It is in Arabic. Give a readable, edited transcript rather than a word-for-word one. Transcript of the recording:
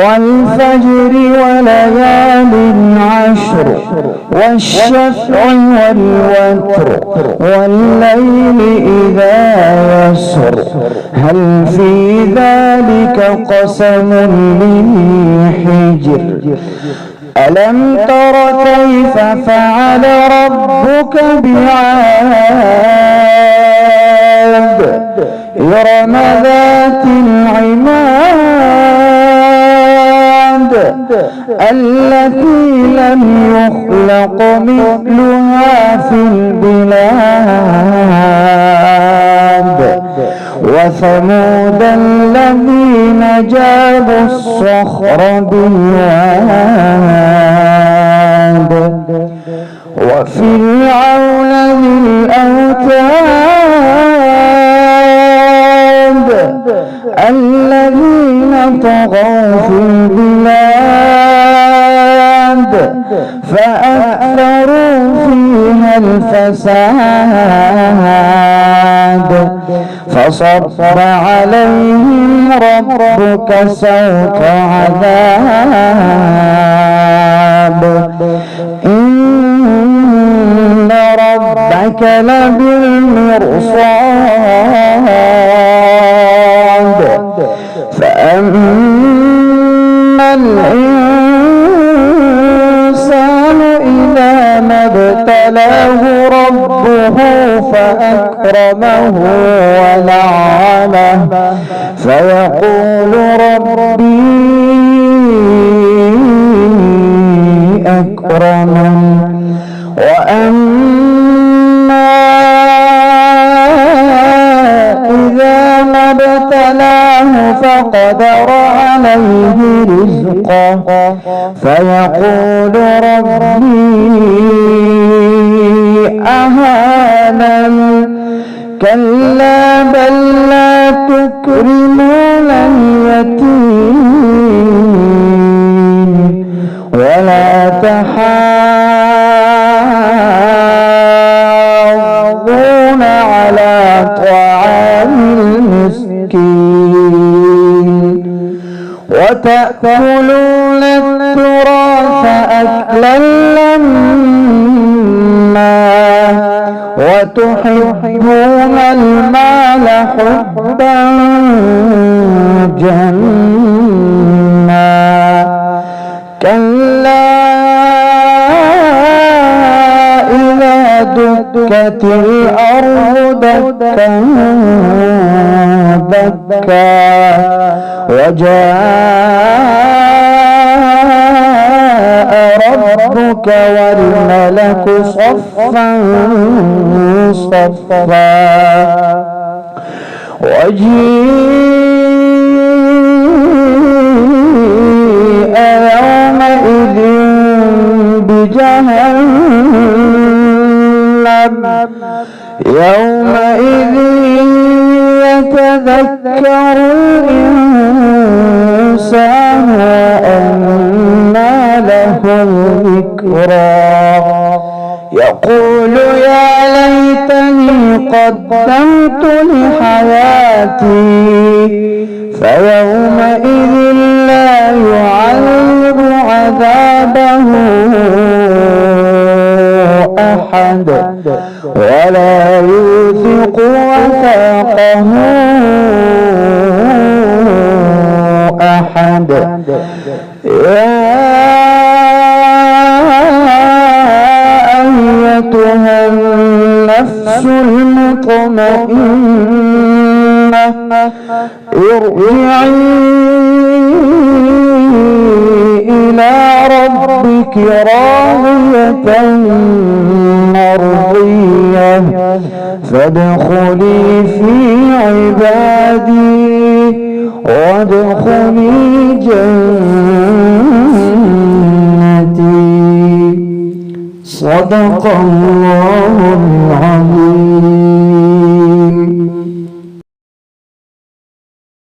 والفجر وليال عشر والشفع والوتر والليل إذا يسر هل في ذلك قسم لذي حجر ألم تر كيف فعل ربك بعاد إرم ذات العماد التي لم يخلق مثلها في البلاد وثمود الذين جابوا الصخر بالواد وفرعون ذي الأوتاد الذين طغوا في البلاد فأكثروا فيها الفساد فصب عليهم ربك سوط عذاب إن ربك لبالمرصاد فأما الإنسان إذا ما ابتلاه ربه فأكرمه ونعمه فيقول ربي أكرمن وأما إذا ما ابتلاه فقدر عليه رزقه فيقول ربي أهانن كلا بل لا تكرمون اليتيم ولا تحاضون على طعام المسكين وتأكلون التراث أكلا لما وتحبون المال حبا جما كلا إذا دكت الأرض دكا دكا وجاء ربك والملك صفا صفا وجيء يومئذ بجهنم يومئذ يتذكر الإنسان وأنى له الذكرى يقول يا ليتني قدمت لحياتي فيومئذ لا يعذب عذابه أحد ولا يوثق وثاقه أحد يا أيتها النفس المطمئنة ارجعي إلى ربك راضية مرضية فادخلي في عبادي وادخلي جنتي صدق الله العظيم.